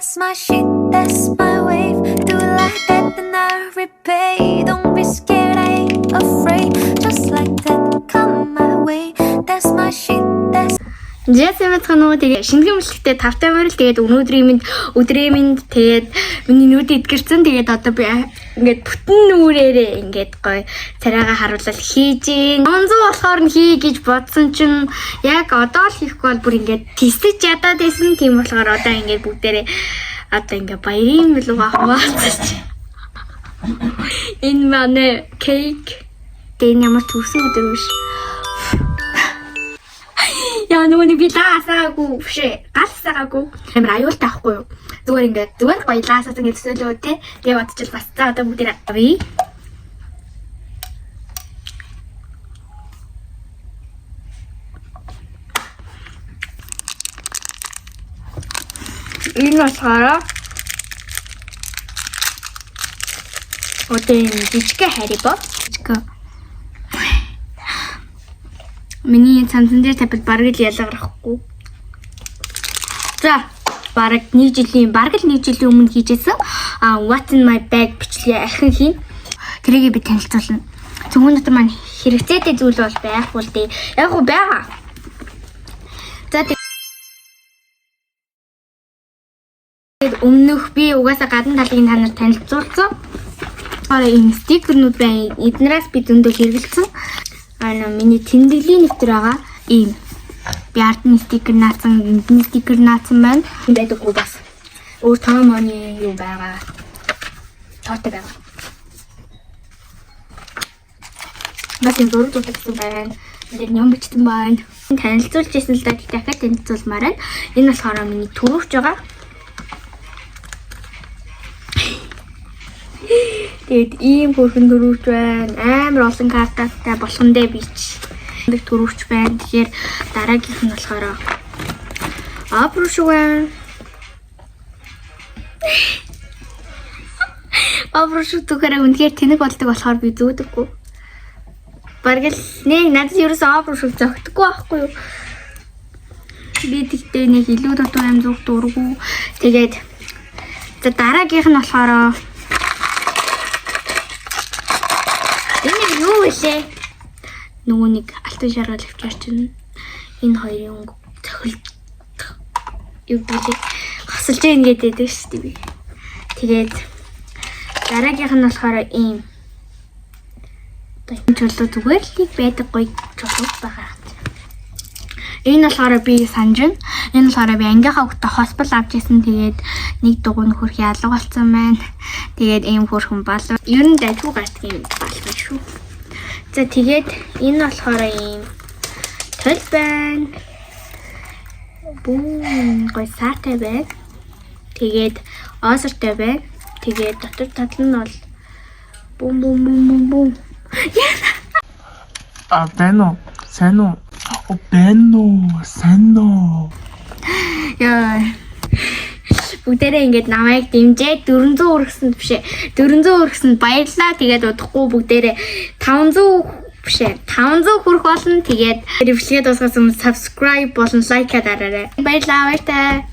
That's my shit, that's my wave. Do it like that, then I repay. Don't be scared, I ain't afraid. Just like that, come my way. That's my shit, that's. Жэс мэдхэнүү тэгээ шинэхэн мөчлөгтэй тавтай морил тэгээд өдрийн минь тэгээд миний нүд идгэрсэн тэгээд одоо би ингээд бүтэн нүрээрээ ингээд гоё царайгаа харуулал хийж ийн 500 болохоор нь хий гэж бодсон чинь яг одоо л хийхгүй бол бүр ингээд тестэж ядаад байсан тийм болохоор одоо ингээд бүгдээрээ одоо ингээд баярын мэлүүгээ хаваалцаж энэ манай кейк тэгээд ямар төсөн өдөр биш. Яа нүуний би лаасаагүй бишээ. Галсаагүй. Амар аюултай ахгүй юу? Зүгээр гоё лаасаас ингэ төсөөлөө те. Тэгээ бодчих бас за одоо бүгдээ авъя. Энэ болохоор өдөө жижиг харибо. Миний цамцан дээр тавьд бараг л ялгарахгүй. За, бараг нэг жилийн өмнө хийжсэн. What's in my bag бичлэгээ архин хийн. Тэрийг би танилцуулна. Зөвхөн дотор маань хэрэгцээтэй зүйл бол байхгүй л дээ. Яг уу байгаа. За тэгээд өмнөх би угаасаа гадна талыг танаар танилцуулсан. Энэ стикернүүд байна. Эднээс би зөндөө хэрэгэлсэн. Миний тэмдэглэлийн нэвтэр байгаа ийм би ардны стикер наацсан, эндний стикер наацсан байна. Тийм байдаггүй бас. Өөр том моны юу байгаа. Тоотой байгаа. Бас энэ зураг зурсан байна. Тэгээд ням бичсэн байна. Танилцуулж ирсэн л да дахиад танилцуулмаар байна. Энэ болохоор миний төрөвч байгаа. Тэгээд ийм бүрхэн төрөвч байна. Амар олон картатай болгондөө бич. Нэг төрөвч байна. Тэгэхээр дараагийнх нь болохоор Абруш байна. Абруш түгээрээ үнэхээр тэнэг болдог болохоор би зүүдэггүй. Бараг л нэг надад ерөөсөө Абруш зөгтөггүй байхгүй юу? Би тэгтээ нэг илүү дутуу юм зүг дургу. Тэгээд за дараагийнх нь болохоор юу вэ? Нөгөө нэг алтан шаргал авчирч байна. Энэ хоёрын өнгө цохилт. Юу вэ? Хасалж ингээд байдаг шүү дээ би. Тэгээд дараагийнх нь болохоор ийм. Энэ чулуу зүгээр л байдаг гоё чулуу байгаа. Энэ болохоор би санджин. Энэ болохоор би ангийнхаа хүүхдээ хоспитал авч ирсэн. Тэгээд нэг дугуйн хөрх ялга болсон байна. Тэгээд ийм хөрхөн бал. Ер нь дайгуу гартг юм байна шүү. За тэгээд энэ болохоор ийм төл байна. Бүүн гоё саатай байна. Тэгээд осортой байна. Тэгээд дотор тал нь бол бум. Бэно, сайн уу? Яа. Бүгдээрээ ингэж намайг дэмжээ 400 өргөсөнд бишээ. 400 өргөсөнд баярлаа. Тэгээд удахгүй бүгдээрээ 500 бишээ. 500 хүрэх болно. Тэгээд ревлэгээ дуусгасан subscribe болон лайк дараарай. Баярлалаа.